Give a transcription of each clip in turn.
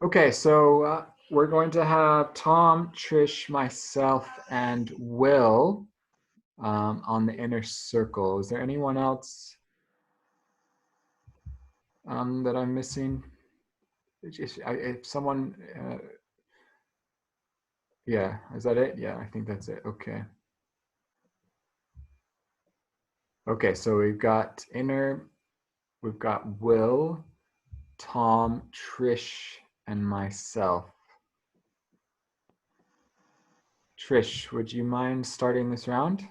Okay, so we're going to have Tom, Trish, myself, and Will on the inner circle. Is there anyone else that I'm missing? If someone, yeah, is that it? Yeah, I think that's it. Okay. Okay, so we've got Will, Tom, Trish, and myself. Trish, would you mind starting this round?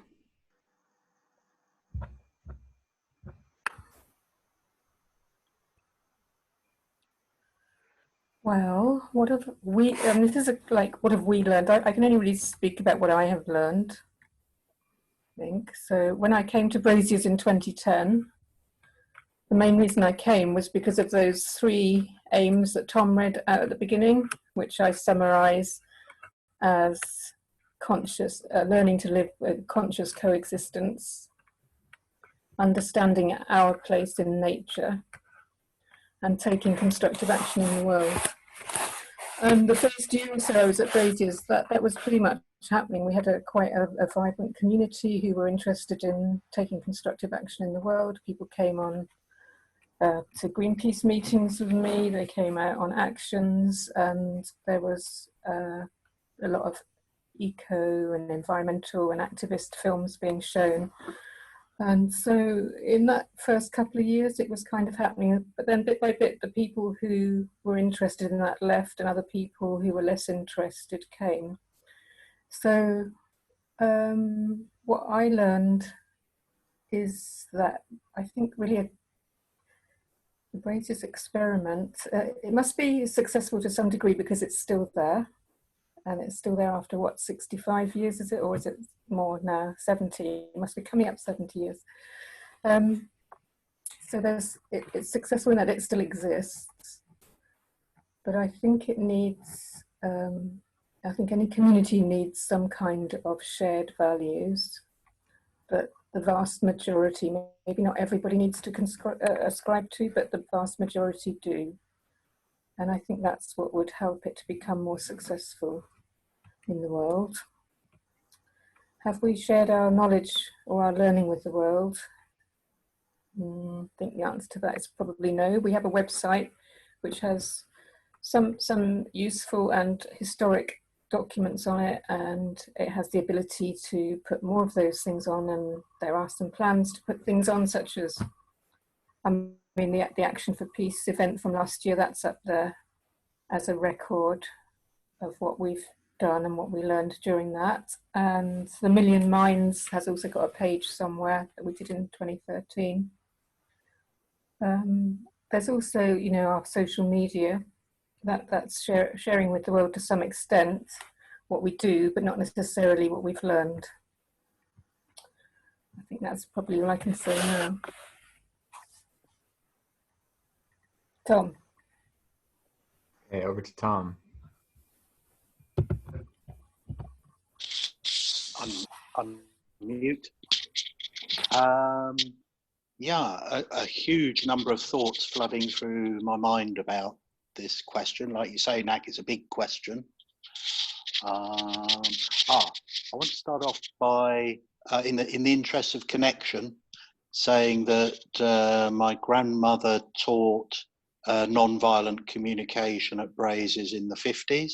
Well, what have we, this is like, what have we learned? I can only really speak about what I have learned, I think. So when I came to Braziers in 2010, the main reason I came was because of those three aims that Tom read out at the beginning, which I summarize as learning to live with conscious coexistence, understanding our place in nature, and taking constructive action in the world. The first year or so I was at Braziers, that was pretty much happening. We had quite a vibrant community who were interested in taking constructive action in the world. People came on to Greenpeace meetings with me. They came out on actions, and there was a lot of eco and environmental and activist films being shown. And so in that first couple of years, it was kind of happening. But then bit by bit, the people who were interested in that left, and other people who were less interested came. So what I learned is that I think really the Braziers experiment, it must be successful to some degree because it's still there. And it's still there after what, 65 years, is it? Or is it more now? 70, it must be coming up 70 years. So it's successful in that it still exists, but I think it needs, I think any community needs some kind of shared values, but the vast majority, maybe not everybody needs to ascribe to, but the vast majority do. And I think that's what would help it to become more successful in the world. Have we shared our knowledge or our learning with the world? I think the answer to that is probably no. We have a website which has some useful and historic documents on it, and it has the ability to put more of those things on, and there are some plans to put things on, such as the Action for Peace event from last year. That's up there as a record of what we've done and what we learned during that. And the Million Minds has also got a page somewhere that we did in 2013. There's also, our social media that's sharing with the world to some extent what we do, but not necessarily what we've learned. I think that's probably all I can say now. Tom. Okay, over to Tom. Unmute. Yeah, a huge number of thoughts flooding through my mind about this question. Like you say, Nak, it's a big question. I want to start off by, in the interest of connection, saying that my grandmother taught non-violent communication at Braziers in the 50s,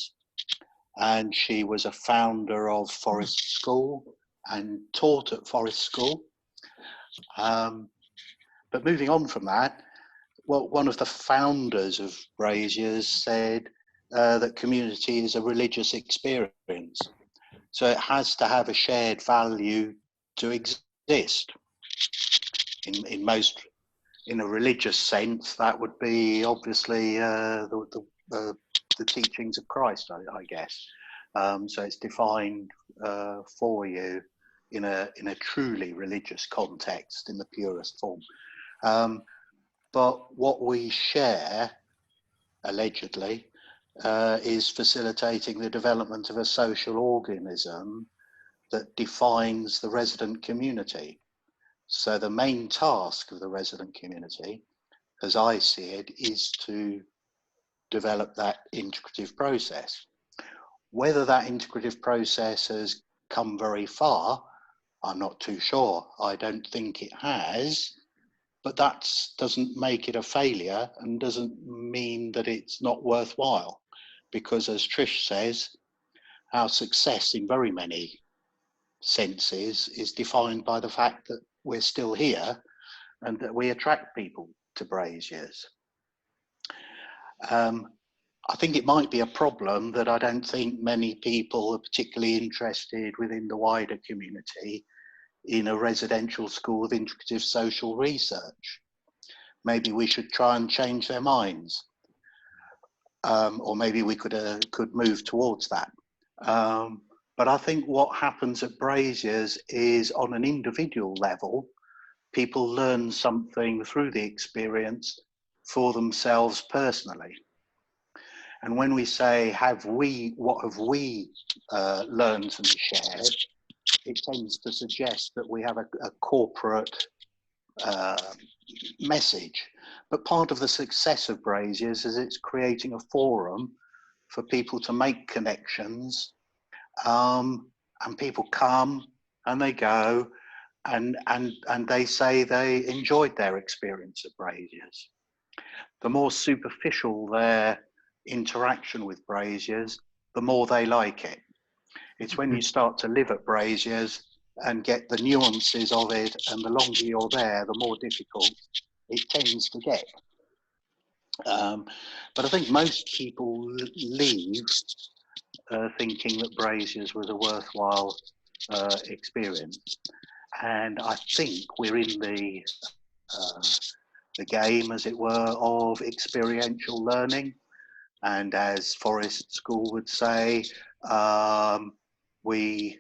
and she was a founder of Forest School and taught at Forest School. But moving on from that, well, one of the founders of Braziers said that community is a religious experience. So it has to have a shared value to exist. In a religious sense, that would be obviously the teachings of Christ, I guess. So it's defined for you in a truly religious context in the purest form. But what we share, allegedly, is facilitating the development of a social organism that defines the resident community. So the main task of the resident community, as I see it, is to develop that integrative process. Whether that integrative process has come very far, I'm not too sure. I don't think it has, but that doesn't make it a failure and doesn't mean that it's not worthwhile, because as Trish says, our success in very many senses is defined by the fact that we're still here and that we attract people to Braziers. I think it might be a problem that I don't think many people are particularly interested within the wider community in a residential school of integrative social research. Maybe we should try and change their minds, or maybe we could move towards that. But I think what happens at Braziers is, on an individual level, people learn something through the experience for themselves personally. And when we say, what have we learned and shared, it tends to suggest that we have a corporate message. But part of the success of Braziers is it's creating a forum for people to make connections, and people come and they go, and they say they enjoyed their experience at Braziers. The more superficial their interaction with Braziers, the more they like it. It's when you start to live at Braziers and get the nuances of it, and the longer you're there, the more difficult it tends to get. But I think most people leave thinking that Braziers was a worthwhile experience. And I think we're in the game, as it were, of experiential learning. And as Forest School would say, we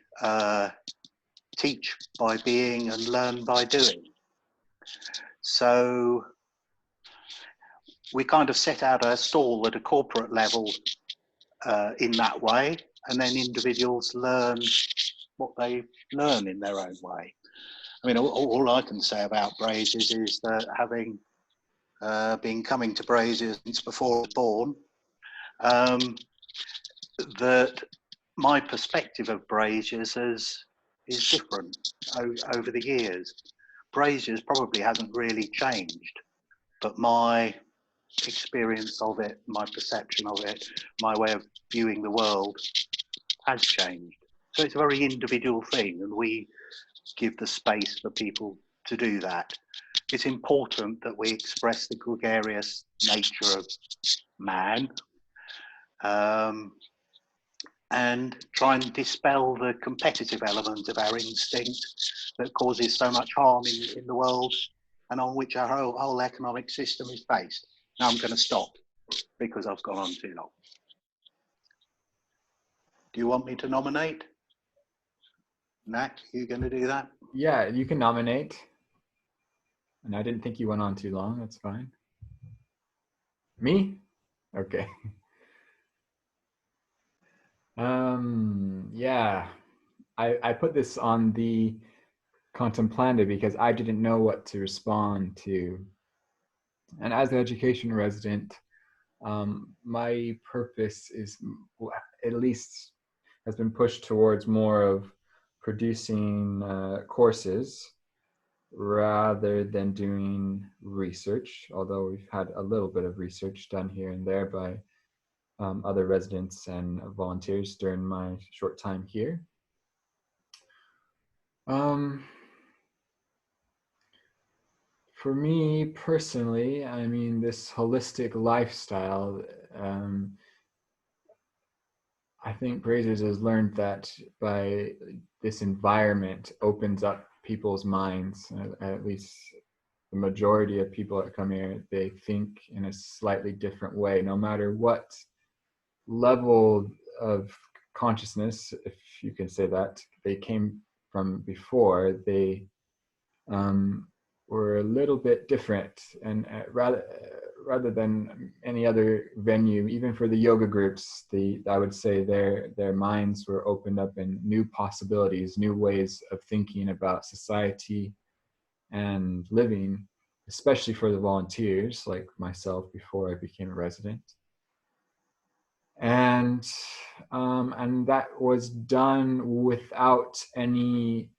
teach by being and learn by doing. So we kind of set out a stall at a corporate level in that way, and then individuals learn what they learn in their own way. I mean, all I can say about Braziers is that, having been coming to Braziers since before I was born, that my perspective of Braziers is different over the years. Braziers probably hasn't really changed, but my experience of it, my perception of it, my way of viewing the world has changed. So it's a very individual thing, and we give the space for people to do that. It's important that we express the gregarious nature of man, and try and dispel the competitive element of our instinct that causes so much harm in the world, and on which our whole economic system is based. Now I'm going to stop because I've gone on too long. Do you want me to nominate? Nat, you going to do that? Yeah, you can nominate. And I didn't think you went on too long. That's fine. Me? Okay. Yeah, I put this on the contemplanda because I didn't know what to respond to. And as an education resident, my purpose is, at least, has been pushed towards more of producing courses rather than doing research, although we've had a little bit of research done here and there by other residents and volunteers during my short time here. For me personally, I mean, this holistic lifestyle, I think Braziers has learned that by this environment opens up people's minds, at least the majority of people that come here, they think in a slightly different way, no matter what level of consciousness, if you can say that, they came from before. They were a little bit different, and rather than any other venue, even for the yoga groups, I would say their minds were opened up in new possibilities, new ways of thinking about society and living, especially for the volunteers like myself before I became a resident. and that was done without any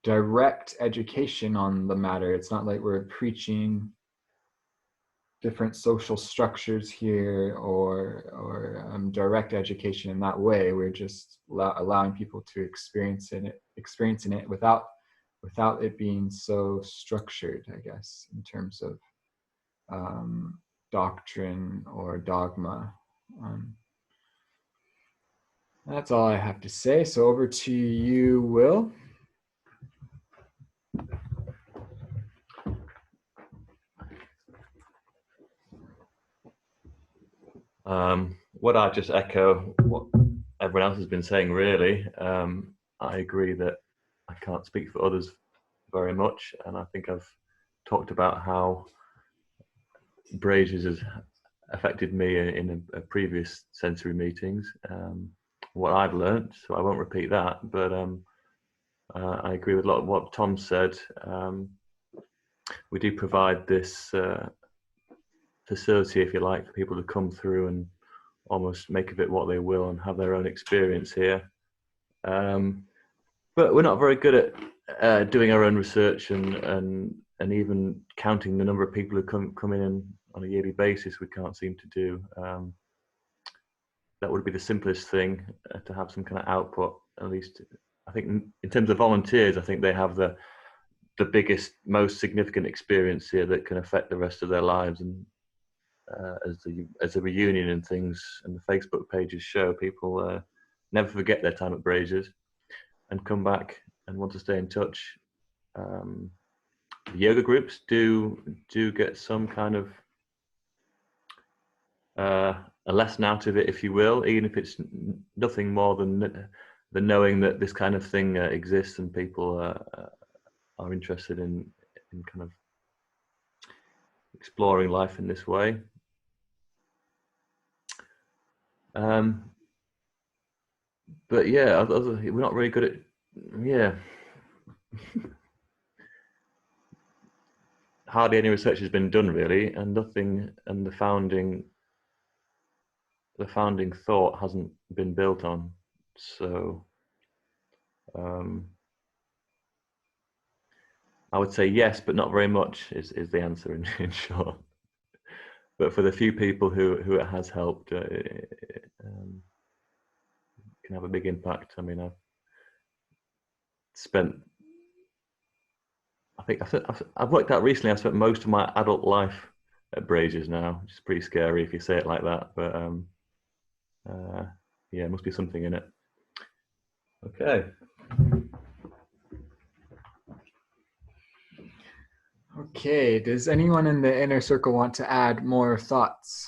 direct education on the matter. It's not like we're preaching different social structures here or direct education in that way. We're just allowing people to experiencing it without it being so structured, I guess, in terms of doctrine or dogma. That's all I have to say. So over to you, Will. What I just echo what everyone else has been saying, really. I agree that I can't speak for others very much, and I think I've talked about how Braziers has affected me in a previous sensory meetings, what I've learned, so I won't repeat that, but I agree with a lot of what Tom said. We do provide this facility, if you like, for people to come through and almost make of it what they will and have their own experience here. But we're not very good at doing our own research and even counting the number of people who come in on a yearly basis. We can't seem to do. That would be the simplest thing, to have some kind of output. At least, I think in terms of volunteers, I think they have the biggest, most significant experience here that can affect the rest of their lives. And as a reunion and things, and the Facebook pages show, people never forget their time at Braziers and come back and want to stay in touch. The yoga groups do get some kind of a lesson out of it, if you will, even if it's nothing more than knowing that this kind of thing exists and people are interested in kind of exploring life in this way. But yeah, we're not really good at, hardly any research has been done really, and nothing, and the founding thought hasn't been built on. So I would say yes, but not very much is the answer in short. But for the few people who it has helped, it can have a big impact. I mean, I've worked out recently, I've spent most of my adult life at Braziers now, which is pretty scary if you say it like that. But yeah, must be something in it. Okay. Okay, does anyone in the inner circle want to add more thoughts?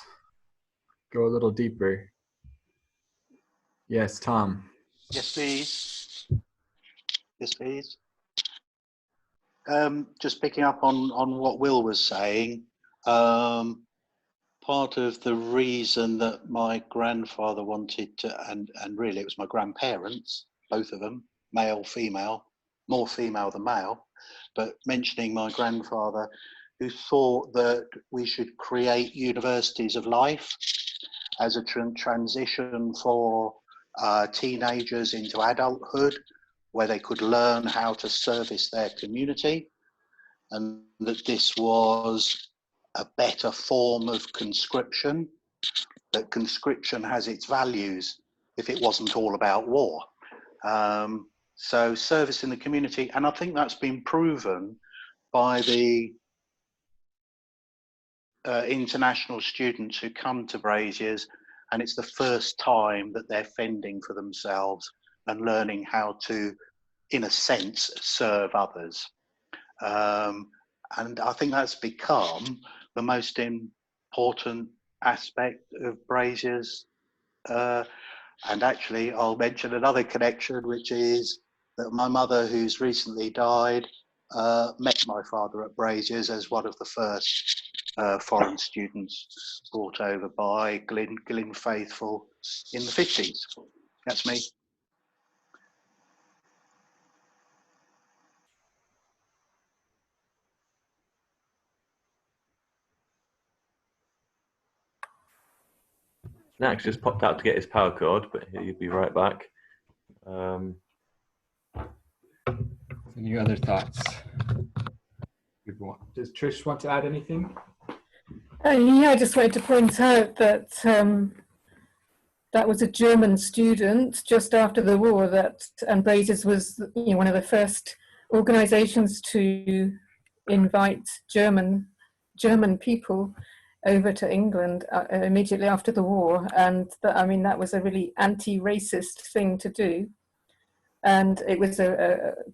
Go a little deeper. Yes, Tom. Yes, please. Yes, please. Just picking up on what Will was saying, part of the reason that my grandfather wanted to, and really it was my grandparents, both of them, male, female, more female than male, but mentioning my grandfather, who thought that we should create universities of life as a transition for teenagers into adulthood, where they could learn how to service their community, and that this was a better form of conscription, that conscription has its values if it wasn't all about war. So service in the community, and I think that's been proven by the international students who come to Braziers, and it's the first time that they're fending for themselves and learning how to, in a sense, serve others. And I think that's become the most important aspect of Braziers. And actually, I'll mention another connection, which is that my mother, who's recently died, met my father at Braziers as one of the first foreign students brought over by Glyn Faithful in the 50s. That's me. Nax just popped out to get his power cord, but he'll be right back. Any other thoughts? Does Trish want to add anything? Yeah, I just wanted to point out that that was a German student just after the war, and Braziers was one of the first organisations to invite German people over to England immediately after the war, and that was a really anti-racist thing to do, and it was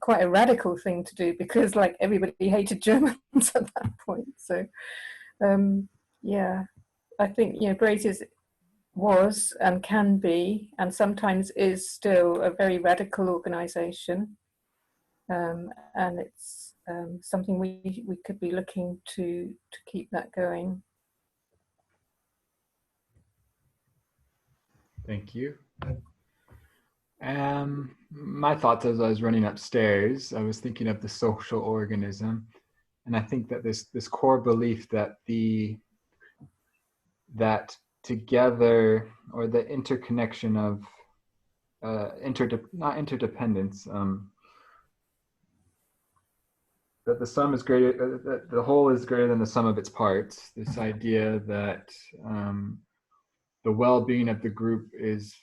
quite a radical thing to do because like everybody hated Germans at that point. So yeah, I think Braziers was and can be and sometimes is still a very radical organisation, and it's something we could be looking to keep that going. Thank you. My thoughts as I was running upstairs, I was thinking of the social organism, and I think that this core belief that that together, or the interconnection of not interdependence, that the sum is greater, that the whole is greater than the sum of its parts. This idea that the well-being of the group is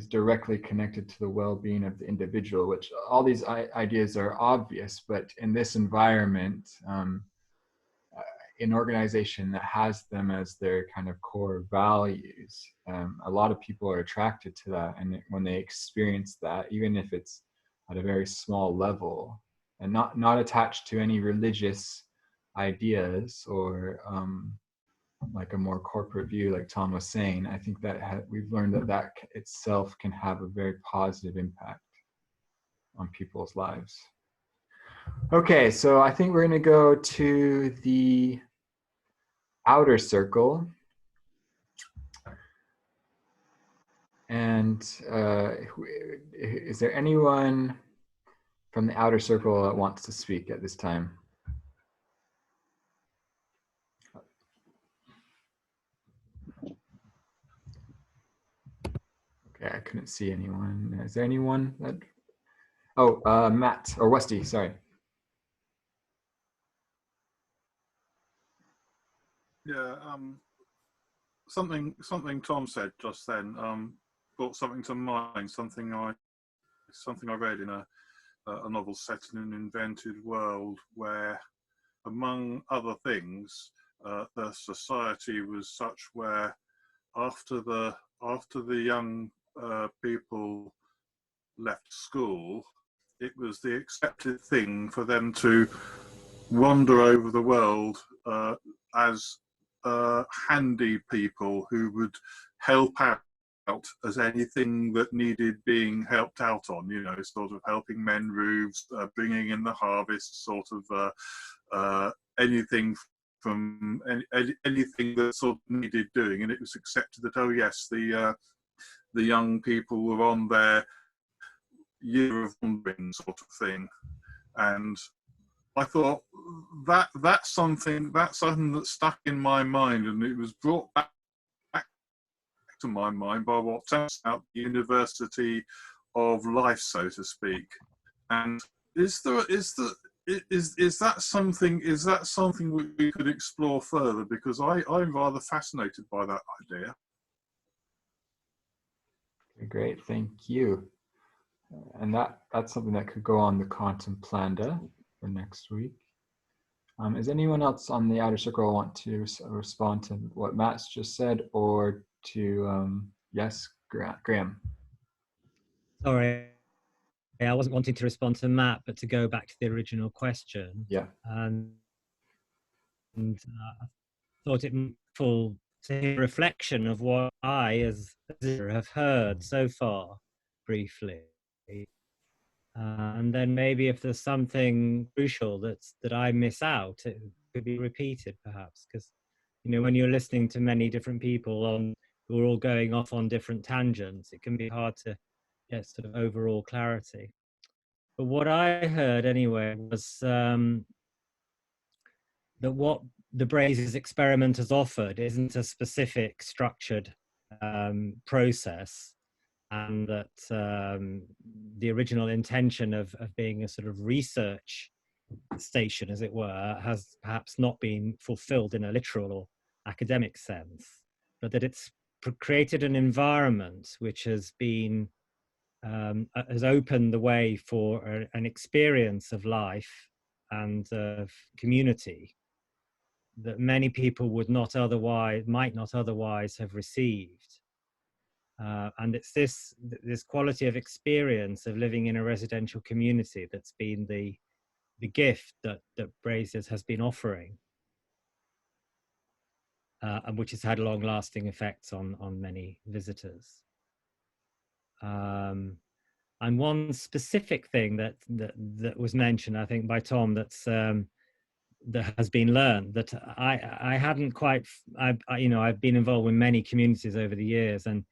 directly connected to the well-being of the individual, which all these ideas are obvious, but in this environment, an organization that has them as their kind of core values, a lot of people are attracted to that, and when they experience that, even if it's at a very small level and not attached to any religious ideas or like a more corporate view, like Tom was saying, I think that we've learned that itself can have a very positive impact on people's lives. Okay, so I think we're going to go to the outer circle. And is there anyone from the outer circle that wants to speak at this time? Okay, I couldn't see anyone. Is there anyone that? Oh, Matt or Westy, sorry. Yeah, something Tom said just then brought something to mind. Something I read in a novel set in an invented world where, among other things, the society was such where after the young people left school, it was the accepted thing for them to wander over the world as handy people who would help out as anything that needed being helped out on, sort of helping mend roofs, bringing in the harvest, sort of anything from anything that sort of needed doing. And it was accepted that, oh yes, the young people were on their year of wandering sort of thing. And I thought that's something that stuck in my mind, and it was brought back to my mind by what turns out the University of Life, so to speak. And is that something we could explore further? Because I'm rather fascinated by that idea. Great, thank you. And that's something that could go on the Contemplanda for next week. Is anyone else on the outer circle want to respond to what Matt's just said, or to yes, Graham? Sorry, I wasn't wanting to respond to Matt, but to go back to the original question. Yeah. And I thought it full to hear a reflection of what I, as a visitor, have heard so far, briefly. And then maybe if there's something crucial that I miss out, it could be repeated perhaps, because when you're listening to many different people who are all going off on different tangents, it can be hard to get sort of overall clarity. But what I heard anyway was that what the Braziers experiment has offered isn't a specific structured process, and that the original intention of being a sort of research station, as it were, has perhaps not been fulfilled in a literal or academic sense, but that it's created an environment which has been has opened the way for an experience of life and of community that many people would not otherwise, might not otherwise have received. And it's this quality of experience of living in a residential community that's been the gift that Braziers has been offering, and which has had long-lasting effects on many visitors. And one specific thing that was mentioned, I think, by Tom, that's that has been learned, that I hadn't quite, you know, I've been involved in many communities over the years, and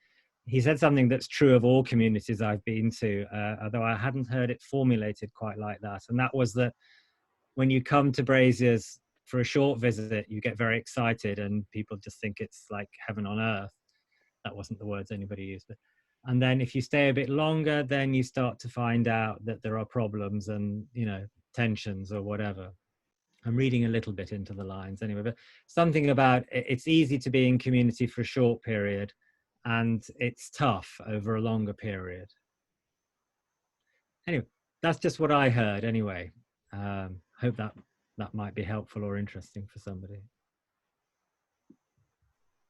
he said something that's true of all communities I've been to, although I hadn't heard it formulated quite like that. And that was that when you come to Braziers for a short visit, you get very excited and people just think it's like heaven on earth. That wasn't the words anybody used, but, and then if you stay a bit longer, then you start to find out that there are problems and, you know, tensions or whatever. I'm reading a little bit into the lines anyway, but something about it's easy to be in community for a short period and it's tough over a longer period. Anyway, that's just what I heard anyway. Hope that might be helpful or interesting for somebody.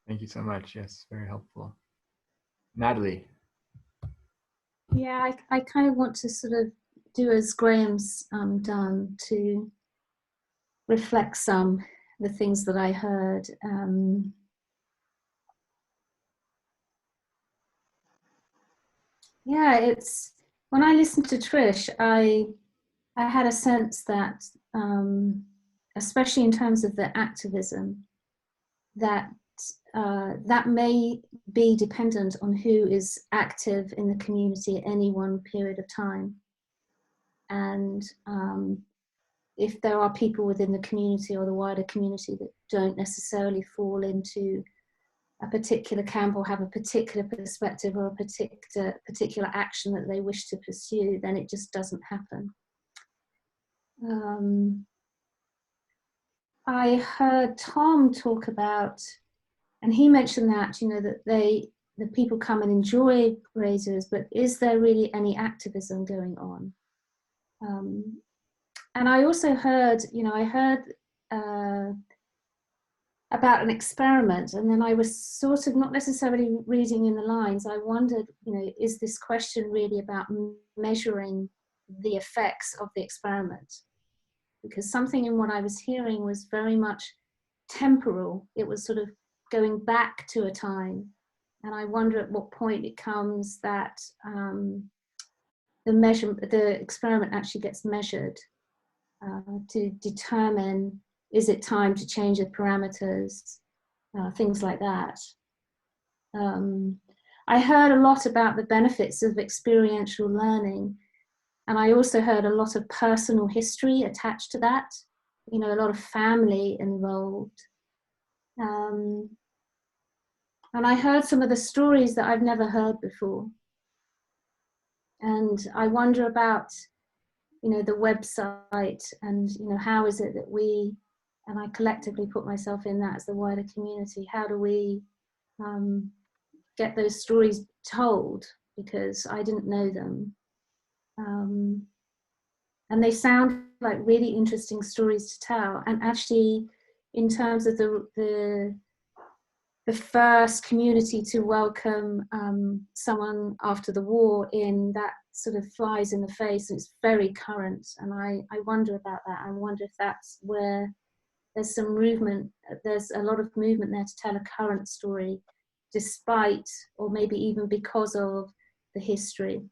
Thank you so much. Yes, very helpful. Natalie. Yeah, I kind of want to sort of do as Graham's done, to reflect the things that I heard. Yeah, it's, when I listened to Trish, I had a sense that, especially in terms of the activism, that that may be dependent on who is active in the community at any one period of time. And if there are people within the community or the wider community that don't necessarily fall into a particular camp or have a particular perspective or a particular action that they wish to pursue, then it just doesn't happen. I heard Tom talk about, and he mentioned that, you know, that the people come and enjoy Braziers, but is there really any activism going on? And I also heard, you know, I heard about an experiment, and then I was sort of not necessarily reading in the lines. I wondered, you know, is this question really about measuring the effects of the experiment? Because something in what I was hearing was very much temporal. It was sort of going back to a time. And I wonder at what point it comes that the experiment actually gets measured to determine, is it time to change the parameters, things like that. I heard a lot about the benefits of experiential learning, and I also heard a lot of personal history attached to that, you know, a lot of family involved. And I heard some of the stories that I've never heard before. And I wonder about, you know, the website, and, you know, how is it that we, and I collectively put myself in that as the wider community, how do we get those stories told? Because I didn't know them. And they sound like really interesting stories to tell. And actually, in terms of the first community to welcome someone after the war in, that sort of flies in the face, and it's very current. And I wonder about that. I wonder if that's where there's some movement, there's a lot of movement there to tell a current story, despite, or maybe even because of, the history.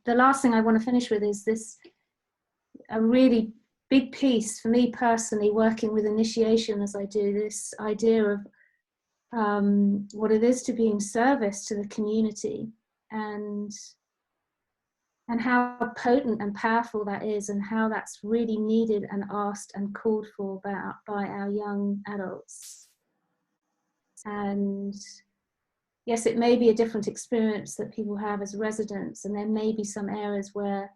The last thing I want to finish with is this, a really big piece for me personally, working with initiation as I do, this idea of what it is to be in service to the community. And and how potent and powerful that is, and how that's really needed and asked and called for by our young adults. And yes, it may be a different experience that people have as residents, and there may be some areas where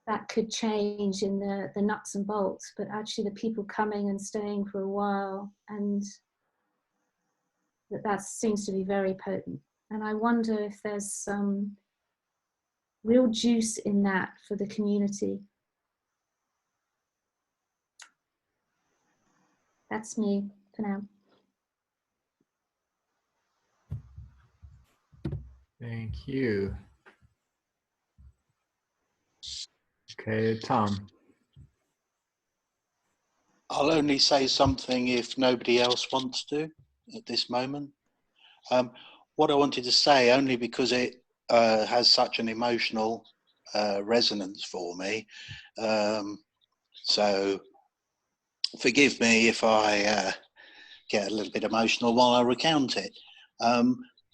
that could change in the nuts and bolts, but actually the people coming and staying for a while, and that seems to be very potent. And I wonder if there's some real juice in that for the community. That's me for now. Thank you. Okay, Tom. I'll only say something if nobody else wants to at this moment. What I wanted to say, only because it has such an emotional resonance for me. So forgive me if I get a little bit emotional while I recount it.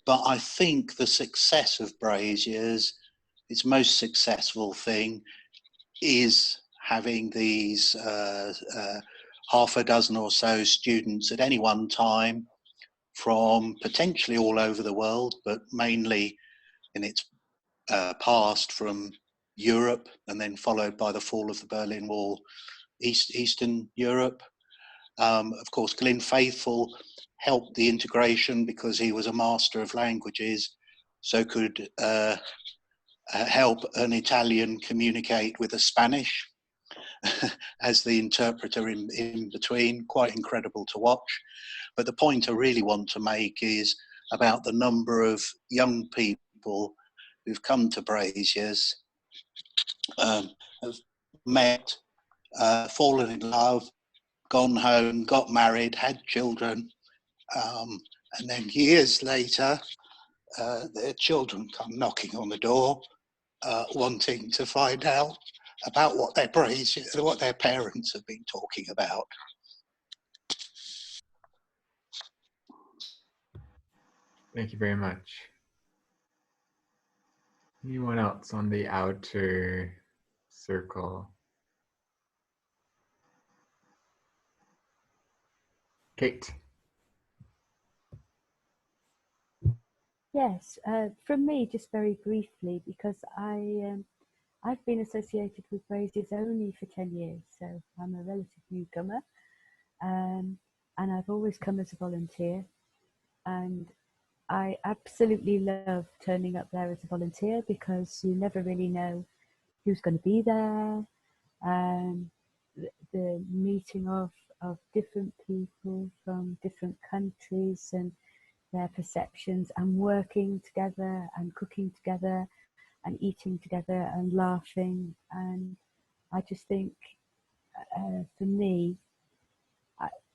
But I think the success of Braziers, its most successful thing, is having these half a dozen or so students at any one time from potentially all over the world, but mainly in its past from Europe, and then followed by the fall of the Berlin Wall, Eastern Europe. Of course, Glyn Faithful helped the integration because he was a master of languages, so could help an Italian communicate with a Spanish as the interpreter in between. Quite incredible to watch. But the point I really want to make is about the number of young people who've come to Braziers, have met, fallen in love, gone home, got married, had children, and then years later, their children come knocking on the door, wanting to find out about what their parents have been talking about. Thank you very much. Anyone else on the outer circle? Kate. Yes, from me, just very briefly, because I've been associated with Braziers only for 10 years, so I'm a relative newcomer, and I've always come as a volunteer, and I absolutely love turning up there as a volunteer because you never really know who's going to be there, and the meeting of different people from different countries and their perceptions, and working together and cooking together and eating together and laughing. And I just think for me,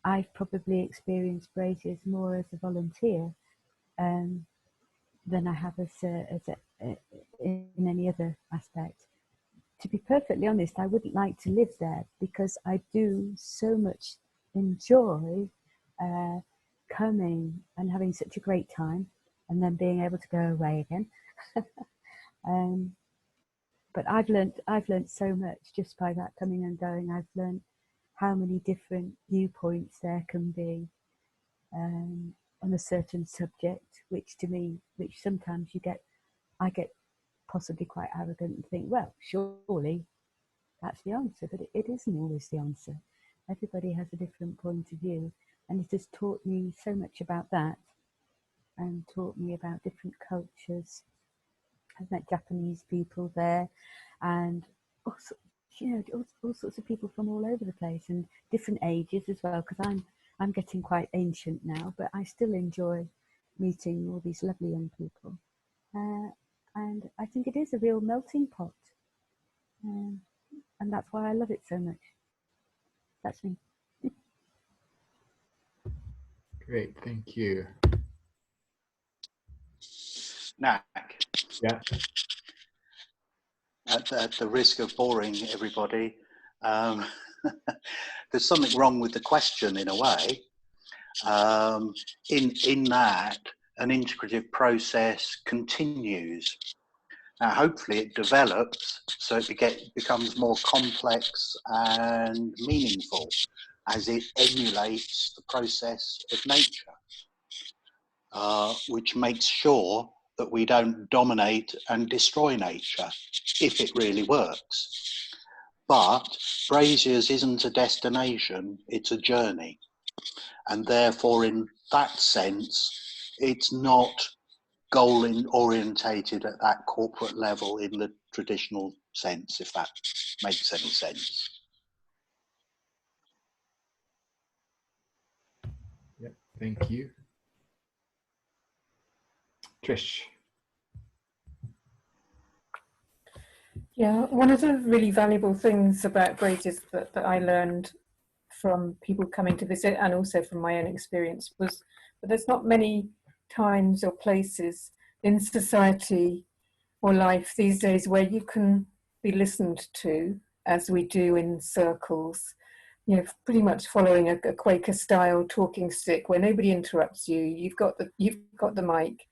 I've probably experienced Braziers more as a volunteer than I have in any other aspect. To be perfectly honest, I wouldn't like to live there because I do so much enjoy coming and having such a great time and then being able to go away again. But I've learned so much just by that coming and going. I've learned how many different viewpoints there can be on a certain subject, which sometimes I get possibly quite arrogant and think, well, surely that's the answer, but it isn't always the answer. Everybody has a different point of view, and it has taught me so much about that, and taught me about different cultures. I've met Japanese people there, and also, all sorts of people from all over the place, and different ages as well. Because I'm getting quite ancient now, but I still enjoy meeting all these lovely young people, and I think it is a real melting pot, and that's why I love it so much. That's me. Great, thank you. Knack. Yeah. At the risk of boring everybody, there's something wrong with the question in a way. In that, an integrative process continues. Now, hopefully it develops so it becomes more complex and meaningful as it emulates the process of nature, which makes sure that we don't dominate and destroy nature if it really works. But Braziers isn't a destination, it's a journey. And therefore, in that sense, it's not goal orientated at that corporate level in the traditional sense, if that makes any sense. Yep, thank you. Trish. Yeah, one of the really valuable things about Braziers that I learned from people coming to visit and also from my own experience was that there's not many times or places in society or life these days where you can be listened to as we do in circles, you know, pretty much following a Quaker style talking stick where nobody interrupts you. You've got the mic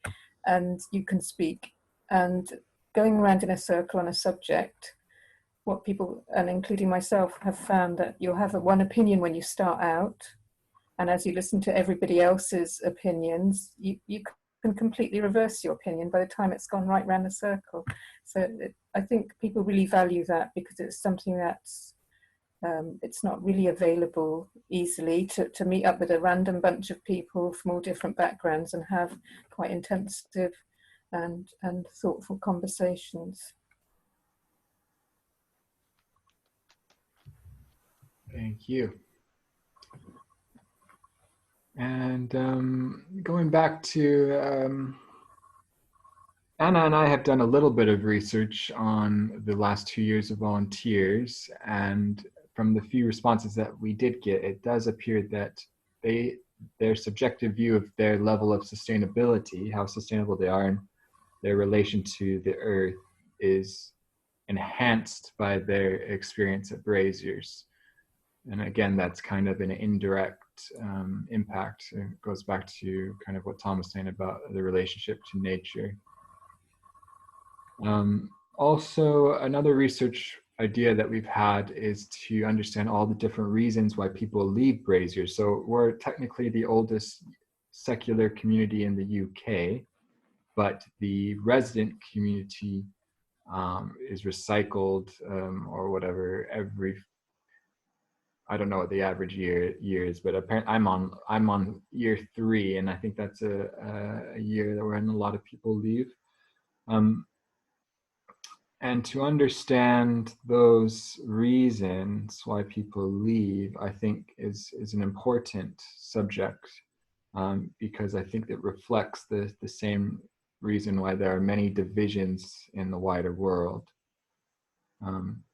and you can speak, and going around in a circle on a subject, what people, and including myself, have found that you'll have one opinion when you start out, and as you listen to everybody else's opinions, you can completely reverse your opinion by the time it's gone right round the circle. So I think people really value that because it's something that's it's not really available easily to meet up with a random bunch of people from all different backgrounds and have quite intensive and thoughtful conversations. Thank you. And going back to Anna and I have done a little bit of research on the last 2 years of volunteers, and from the few responses that we did get, it does appear that their subjective view of their level of sustainability, how sustainable they are, and their relation to the earth is enhanced by their experience at Braziers. And again, that's kind of an indirect impact. It goes back to kind of what Tom was saying about the relationship to nature. Also, another research idea that we've had is to understand all the different reasons why people leave Braziers. So we're technically the oldest secular community in the UK, but the resident community is recycled or whatever every, I don't know what the average year is, but apparently I'm on year 3, and I think that's a year that when a lot of people leave. And to understand those reasons why people leave, I think is an important subject because I think it reflects the same reason why there are many divisions in the wider world.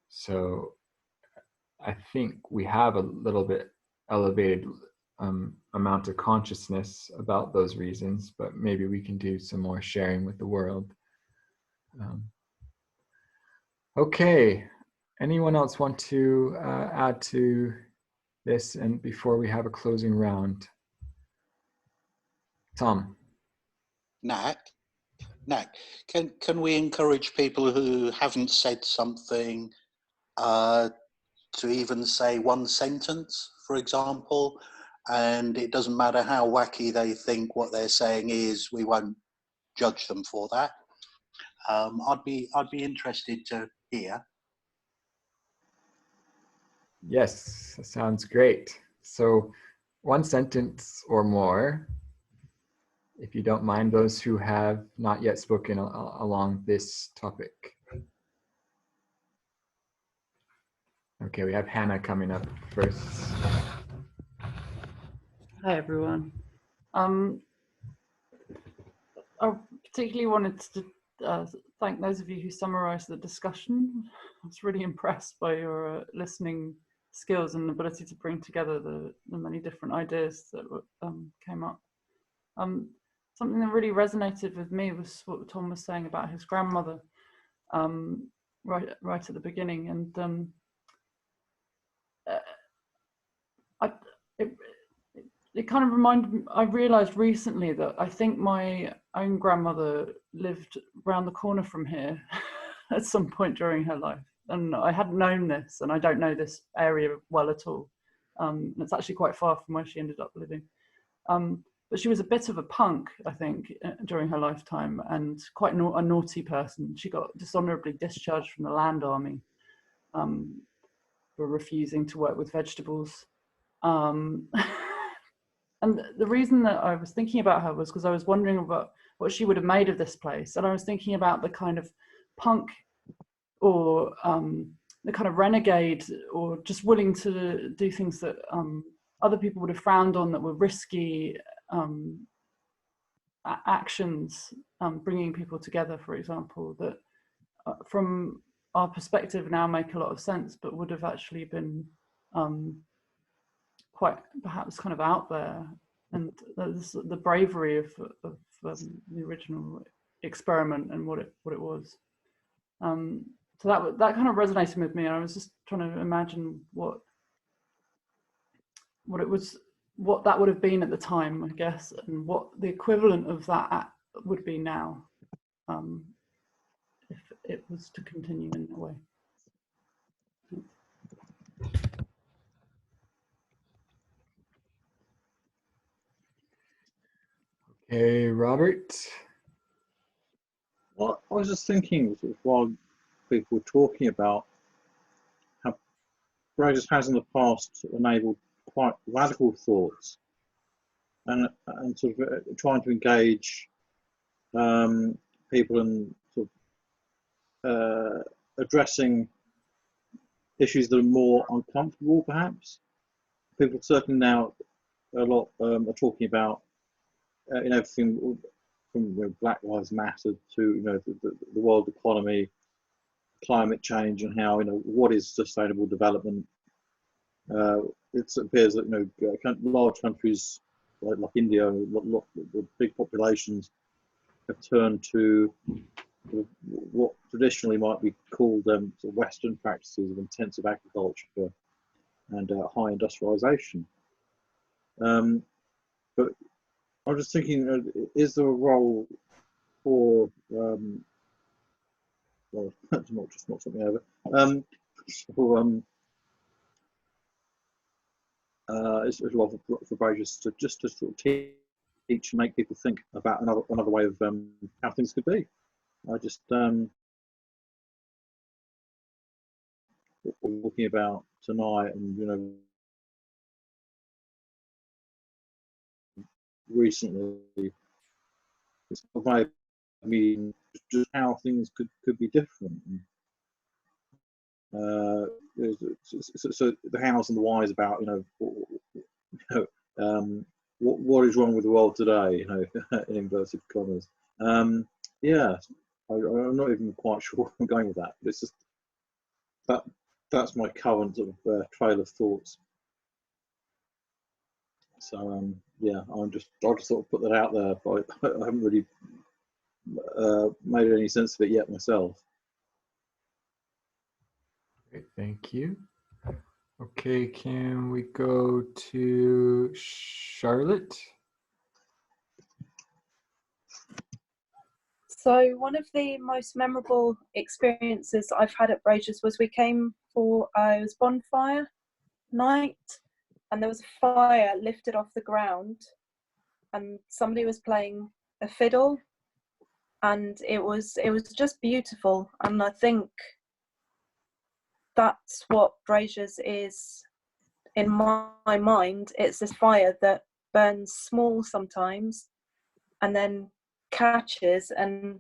So I think we have a little bit elevated amount of consciousness about those reasons, but maybe we can do some more sharing with the world. Okay, anyone else want to add to this, and before we have a closing round? Tom. Nat, can we encourage people who haven't said something to even say one sentence, for example, and it doesn't matter how wacky they think what they're saying is, we won't judge them for that. I'd be interested to hear. Yes, that sounds great. So one sentence or more, if you don't mind, those who have not yet spoken along this topic. Okay, we have Hannah coming up first. Hi everyone. I particularly wanted to thank those of you who summarised the discussion. I was really impressed by your listening skills and ability to bring together the many different ideas that came up. Something that really resonated with me was what Tom was saying about his grandmother right at the beginning, and it kind of reminded me, I realised recently that I think my own grandmother lived round the corner from here at some point during her life. And I hadn't known this, and I don't know this area well at all. It's actually quite far from where she ended up living. But she was a bit of a punk, I think, during her lifetime, and quite a naughty person. She got dishonorably discharged from the land army for refusing to work with vegetables. And the reason that I was thinking about her was because I was wondering about what she would have made of this place. And I was thinking about the kind of punk or the kind of renegade or just willing to do things that other people would have frowned on, that were risky actions, bringing people together, for example, that from our perspective now make a lot of sense, but would have actually been quite perhaps kind of out there. And the bravery of the original experiment and what it was. So that kind of resonated with me. I was just trying to imagine what that would have been at the time, I guess, and what the equivalent of that would be now, if it was to continue in that way. Okay, Robert. Well, I was just thinking while people were talking about how Braziers has in the past enabled quite radical thoughts and sort of trying to engage people in sort of addressing issues that are more uncomfortable, perhaps. People certainly now a lot are talking about everything from Black Lives Matter to the world economy, climate change, and how what is sustainable development. It appears that large countries like India, with big populations, have turned to what traditionally might be called sort of Western practices of intensive agriculture and high industrialization. But I'm just thinking, is there a role for well, that's not something over. For it's a lot for Braziers to just to sort of teach and make people think about another way of how things could be. I just talking about tonight, and recently, it's made me just how things could be different. So the hows and the whys about what is wrong with the world today, in inverted commas. Yeah, I'm not even quite sure where I'm going with that, but it's just that's my current sort of trail of thoughts. So yeah, I'll just sort of put that out there, but I haven't really made any sense of it yet myself. Great, thank you. Okay, can we go to Charlotte? So one of the most memorable experiences I've had at Braziers was we came for it was bonfire night, and there was a fire lifted off the ground, and somebody was playing a fiddle, and it was just beautiful. And I think that's what Braziers is in my mind. It's this fire that burns small sometimes, and then catches and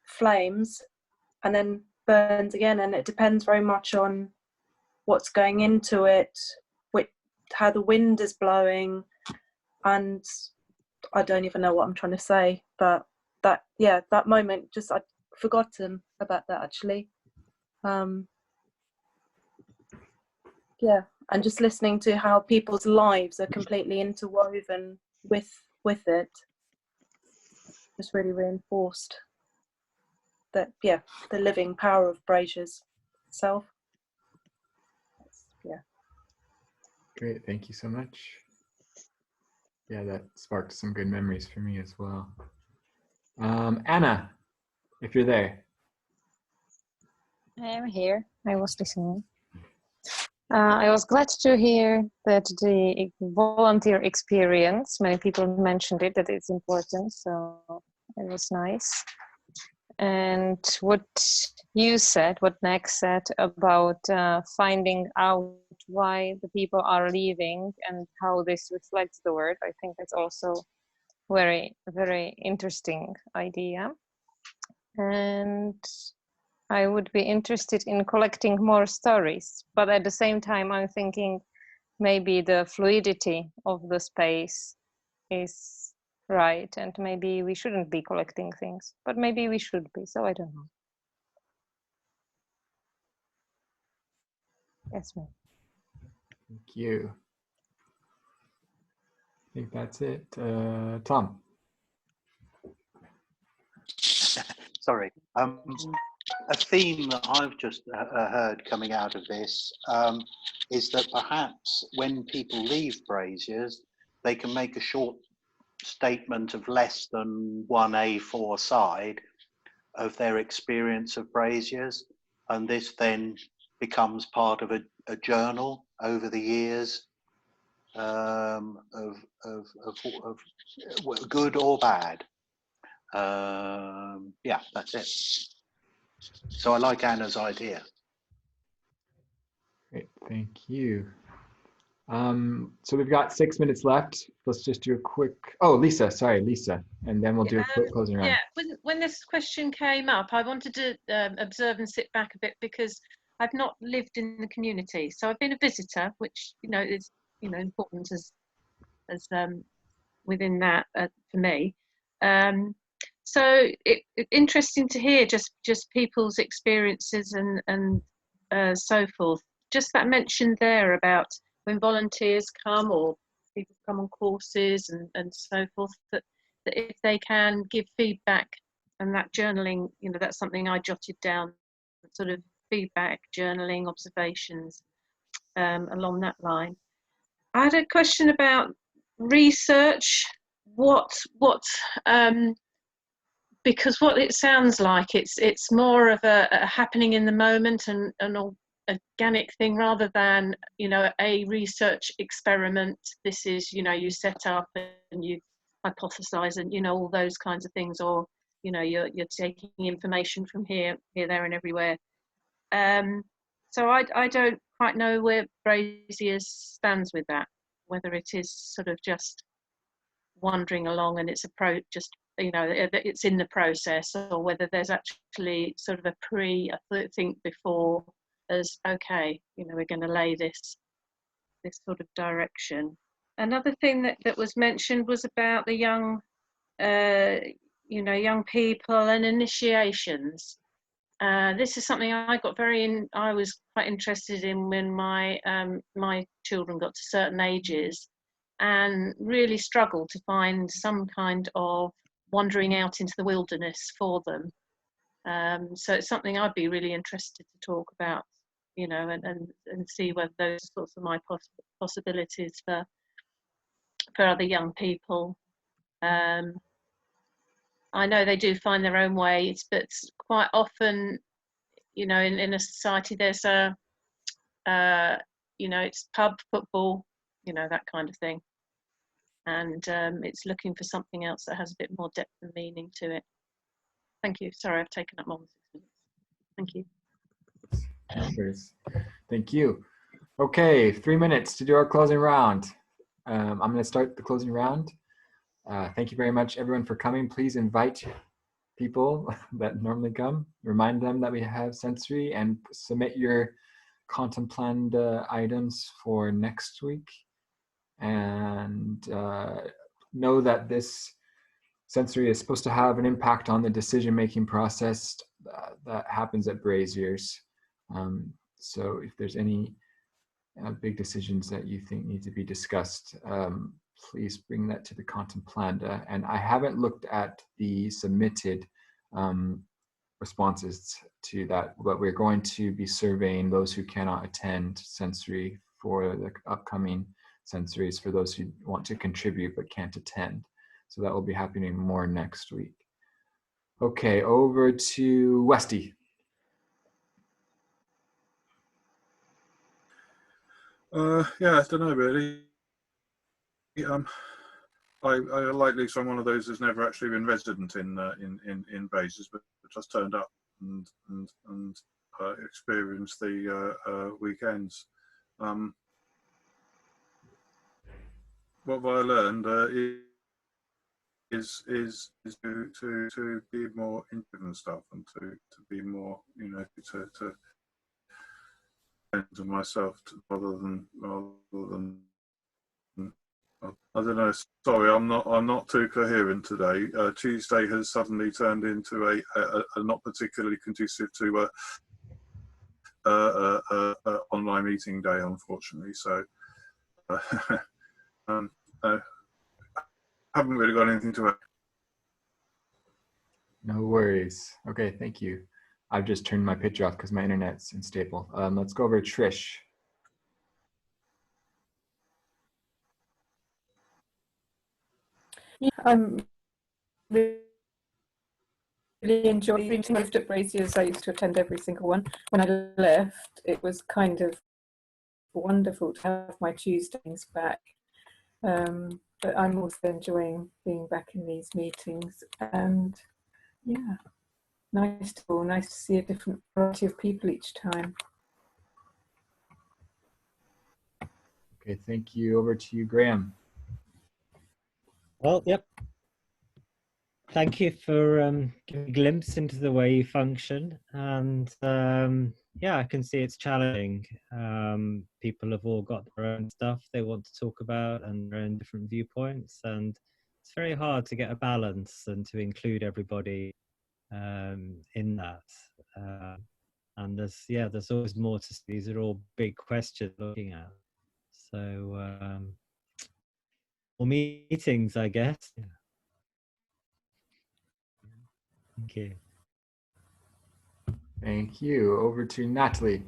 flames, and then burns again. And it depends very much on what's going into it, how the wind is blowing, and I don't even know what I'm trying to say. But that moment, just I'd forgotten about that actually. Yeah, and just listening to how people's lives are completely interwoven with it, just really reinforced that, yeah, the living power of Braziers itself. Yeah. Great, thank you so much. Yeah, that sparked some good memories for me as well. Anna, if you're there. I am here. I was listening. I was glad to hear that the volunteer experience, many people mentioned it, that it's important, so it was nice. And what you said, what Nick said about finding out why the people are leaving and how this reflects the world, I think that's also very, very interesting idea. And I would be interested in collecting more stories, but at the same time, I'm thinking maybe the fluidity of the space is right, and maybe we shouldn't be collecting things, but maybe we should be, so I don't know. That's me. Thank you. I think that's it. Tom. Sorry. A theme that I've just heard coming out of this is that perhaps when people leave Braziers, they can make a short statement of less than one A4 side of their experience of Braziers, and this then becomes part of a journal over the years of good or bad. Yeah, that's it. So I like Anna's idea. Great, thank you. So we've got 6 minutes left. Let's just do a quick, oh, Lisa, sorry, Lisa, and then we'll do a quick closing round. Yeah, when this question came up, I wanted to observe and sit back a bit because I've not lived in the community. So I've been a visitor, which, is, important as within that for me. So it's interesting to hear just people's experiences and so forth. Just that mention there about when volunteers come or people come on courses and so forth, that if they can give feedback, and that journaling, that's something I jotted down, sort of feedback, journaling, observations along that line. I had a question about research. Because what it sounds like, it's more of a happening in the moment and an organic thing rather than a research experiment. This is you set up and you hypothesize and all those kinds of things, or you're taking information from here, there, and everywhere. So I don't quite know where Braziers stands with that. Whether it is sort of just wandering along and it's just it's in the process, or whether there's actually sort of a think before as okay, we're going to lay this sort of direction. Another thing that was mentioned was about the young young people and initiations. This is something I was quite interested in when my children got to certain ages, and really struggled to find some kind of wandering out into the wilderness for them. So it's something I'd be really interested to talk about, and see whether those sorts of my possibilities for other young people. I know they do find their own ways, but quite often, in a society, there's it's pub, football, that kind of thing. And it's looking for something else that has a bit more depth and meaning to it. Thank you. Sorry, I've taken up more than 6 minutes. Thank you. Thank you. Okay, 3 minutes to do our closing round. I'm going to start the closing round. Thank you very much, everyone, for coming. Please invite people that normally come. Remind them that we have sensory, and submit your contemplanda items for next week. And know that this sensory is supposed to have an impact on the decision-making process that happens at Braziers. So if there's any big decisions that you think need to be discussed, please bring that to the contemplanda. And I haven't looked at the submitted responses to that, but we're going to be surveying those who cannot attend sensory for the upcoming sensories, for those who want to contribute but can't attend. So that will be happening more next week. Okay, over to Westy. Yeah, I don't know really. I like Lisa. I'm one of those who's never actually been resident in Braziers, but just turned up and experienced the weekends. What I learned is to be more intuitive and stuff, and to be more, you know, to to myself rather than I don't know. Sorry, I'm not too coherent today. Tuesday has suddenly turned into a not particularly conducive to online meeting day, unfortunately. So haven't really got anything to add. No worries. Okay, thank you. I've just turned my picture off because my internet's unstable. Let's go over to Trish. Yeah, I'm really enjoying being moved at Braziers. I used to attend every single one. When I left, it was kind of wonderful to have my Tuesdays back. But I'm also enjoying being back in these meetings, and yeah, nice to see a different variety of people each time. Okay, thank you. Over to you, Graham. Well, yep. Thank you for giving a glimpse into the way you function. And yeah, I can see it's challenging. People have all got their own stuff they want to talk about and their own different viewpoints. And it's very hard to get a balance and to include everybody in that. And there's always more to see. These are all big questions looking at. So more meetings, I guess. Yeah. Thank you. Thank you. Over to Natalie.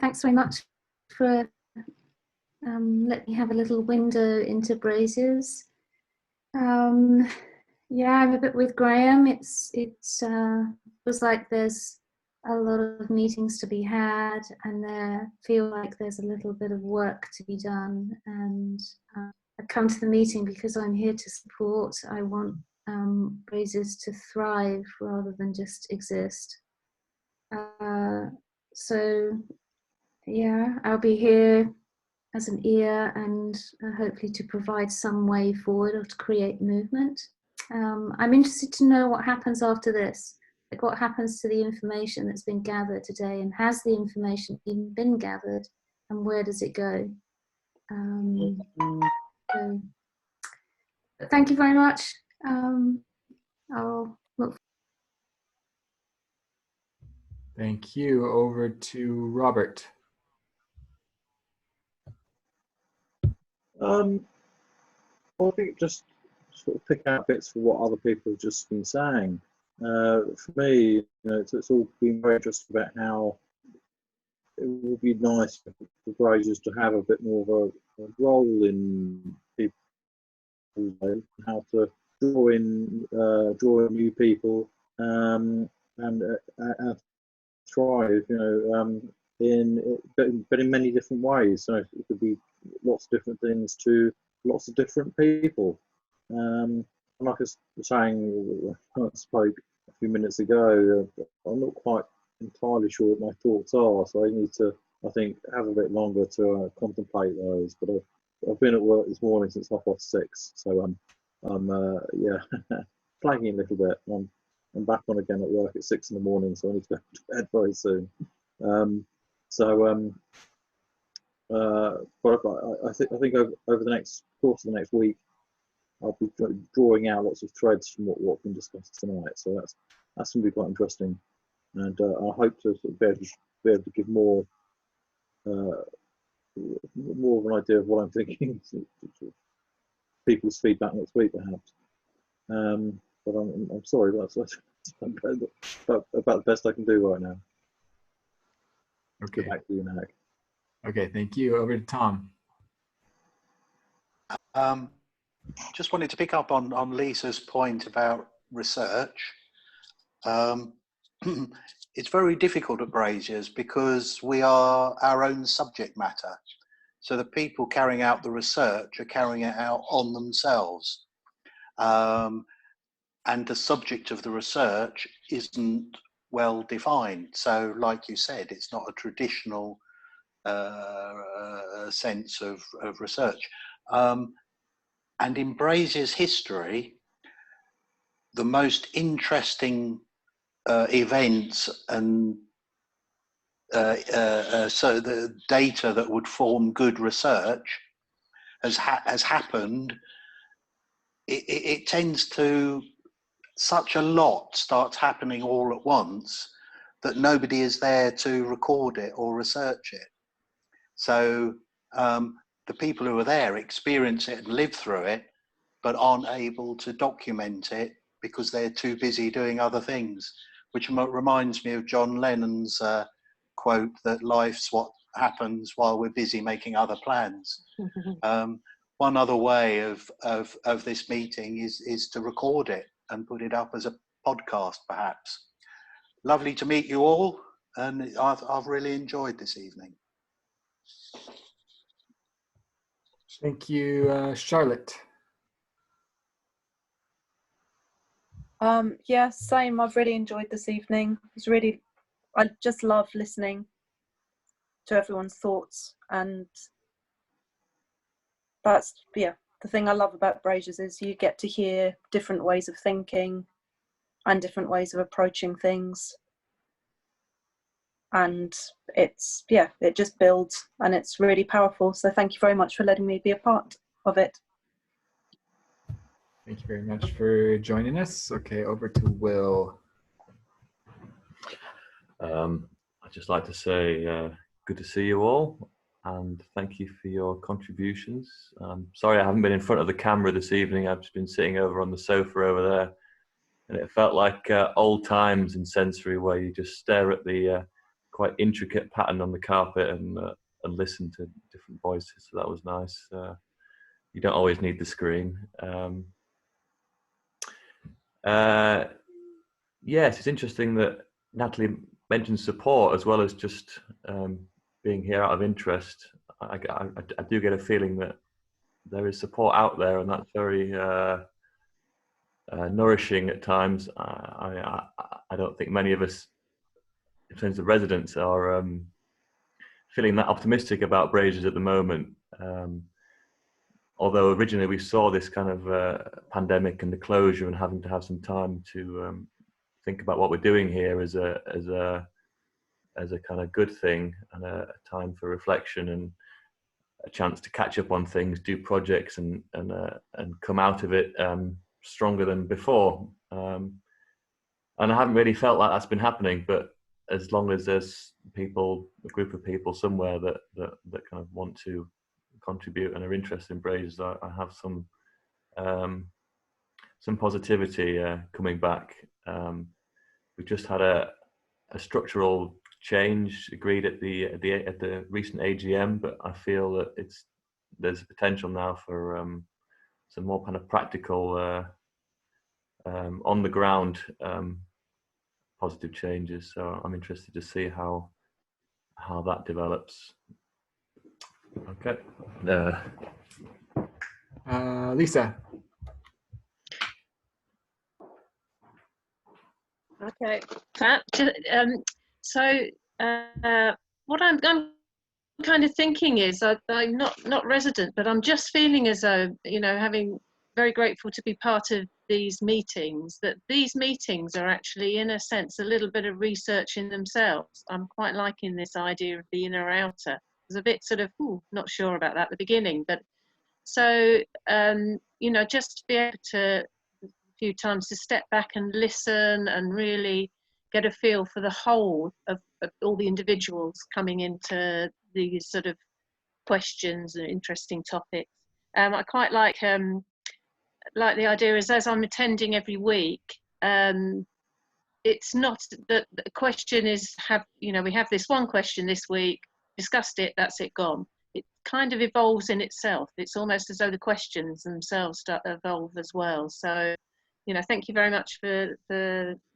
Thanks very much for letting me have a little window into Braziers. Yeah, I'm a bit with Graham. It feels like there's a lot of meetings to be had, and there feel like there's a little bit of work to be done. And I come to the meeting because I'm here to support. I want Braziers to thrive rather than just exist. So yeah, I'll be here as an ear and hopefully to provide some way forward or to create movement. I'm interested to know what happens after this, like what happens to the information that's been gathered today, and has the information even been gathered, and where does it go? So, thank you very much. I'll look. Thank you. Over to Robert. I think just sort of pick out bits for what other people have just been saying. For me, you know, it's all been very just about how it would be nice for Braziers to have a bit more of a role in people's lives, how to draw in new people, and thrive, you know, but in many different ways. So it could be lots of different things to lots of different people. Like I was saying, I spoke a few minutes ago, I'm not quite entirely sure what my thoughts are, so I need to, I think, have a bit longer to contemplate those. But I've been at work this morning since 6:30, so I'm yeah, flagging a little bit. I'm back on again at work at 6 in the morning, so I need to go to bed very soon. But I think over the next course of the next week, I'll be drawing out lots of threads from what's been discussed tonight. So that's going to be quite interesting, and I hope to sort of be able to give more of an idea of what I'm thinking. People's feedback next week, perhaps. But I'm sorry, that's about the best I can do right now. Okay. Get back to you, Nag. Okay, thank you. Over to Tom. Just wanted to pick up on Lisa's point about research. It's very difficult at Braziers because we are our own subject matter. So the people carrying out the research are carrying it out on themselves. And the subject of the research isn't well defined. So like you said, it's not a traditional sense of research. And in Braziers' history, the most interesting events and so the data that would form good research has happened. It tends to, such a lot starts happening all at once that nobody is there to record it or research it. So the people who are there experience it and live through it, but aren't able to document it because they're too busy doing other things, which reminds me of John Lennon's quote that life's what happens while we're busy making other plans. One other way of this meeting is to record it and put it up as a podcast, perhaps. Lovely to meet you all, and I've really enjoyed this evening. Thank you, Charlotte. Yeah, same. I've really enjoyed this evening. I just love listening to everyone's thoughts, and that's, yeah, the thing I love about Braziers is you get to hear different ways of thinking and different ways of approaching things, and it's, yeah, it just builds and it's really powerful. So thank you very much for letting me be a part of it. Thank you very much for joining us. Okay, over to Will. I'd just like to say good to see you all, and thank you for your contributions. Sorry I haven't been in front of the camera this evening. I've just been sitting over on the sofa over there, and it felt like old times in sensory, where you just stare at the quite intricate pattern on the carpet and listen to different voices. So that was nice. You don't always need the screen. Yes, it's interesting that Natalie mentioned support as well as just being here out of interest. I do get a feeling that there is support out there, and that's very nourishing at times. I don't think many of us, in terms of residents, are feeling that optimistic about Braziers at the moment. Although originally we saw this kind of pandemic and the closure and having to have some time to think about what we're doing here as a kind of good thing, and a time for reflection and a chance to catch up on things, do projects, and come out of it stronger than before. And I haven't really felt like that's been happening, but as long as there's people, a group of people somewhere that kind of want to contribute and are interested in Braziers, I have some positivity coming back. We've just had a structural change agreed at the recent AGM, but I feel that there's potential now for some more kind of practical, on the ground positive changes. So I'm interested to see how that develops. Okay, Lisa. Okay, so what I'm kind of thinking is I'm not resident, but I'm just feeling as though, having very grateful to be part of these meetings, that these meetings are actually, in a sense, a little bit of research in themselves. I'm quite liking this idea of the inner outer. I was a bit sort of not sure about that at the beginning, but so just to be able to few times to step back and listen and really get a feel for the whole of all the individuals coming into these sort of questions and interesting topics. I quite like the idea is, as I'm attending every week, it's not that the question is we have this one question this week, discussed it, that's it, gone. it kind of evolves in itself. It's almost as though the questions themselves start to evolve as well. So, you know, thank you very much for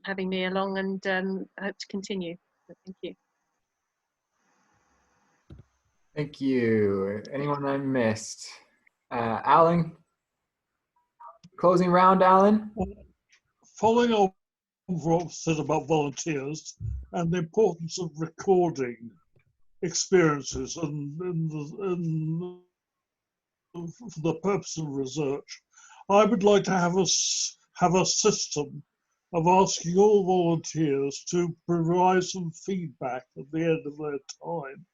having me along, and I hope to continue. Thank you. Thank you. Anyone I missed? Alan? Closing round, Alan? Following on from what was said about volunteers and the importance of recording experiences and for the purpose of research, I would like to have a system of asking all volunteers to provide some feedback at the end of their time,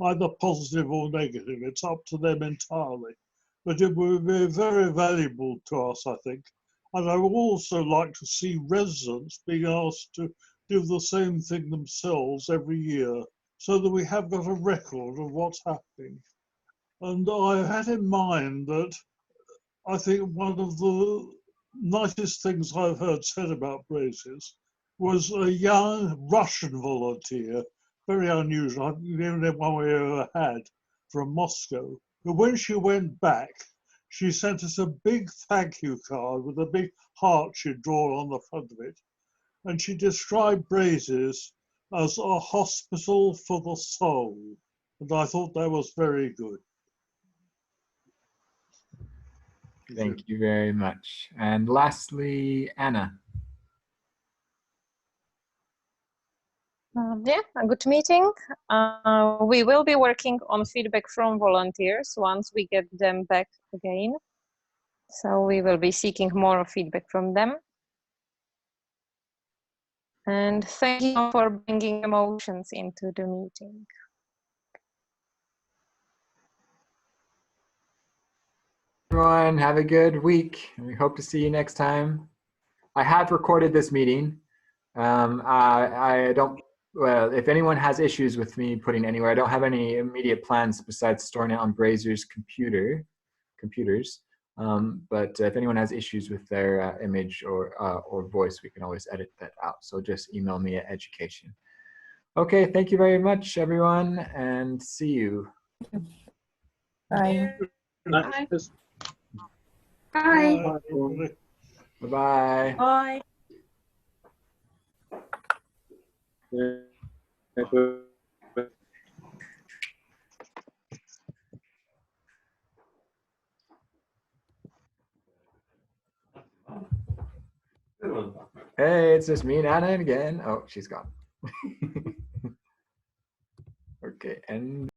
either positive or negative. It's up to them entirely. But it would be very valuable to us, I think. And I would also like to see residents being asked to do the same thing themselves every year, so that we have got a record of what's happening. And I had in mind that I think one of the nicest things I've heard said about Braziers was a young Russian volunteer, very unusual, the only one we ever had, from Moscow, who when she went back, she sent us a big thank you card with a big heart she'd drawn on the front of it. And she described Braziers as a hospital for the soul. And I thought that was very good. Thank you very much. And lastly, Anna. Yeah, a good meeting. We will be working on feedback from volunteers once we get them back again. So we will be seeking more feedback from them. And thank you for bringing emotions into the meeting. Everyone, have a good week. We hope to see you next time. I have recorded this meeting. I don't, well, if anyone has issues with me putting anywhere, I don't have any immediate plans besides storing it on Braziers' computers. But if anyone has issues with their image or voice, we can always edit that out. So just email me at education. Okay, thank you very much, everyone, and see you. Bye. Bye. Bye. Bye-bye. Bye. Hey, it's just me and Anna again. Oh, she's gone. Okay, and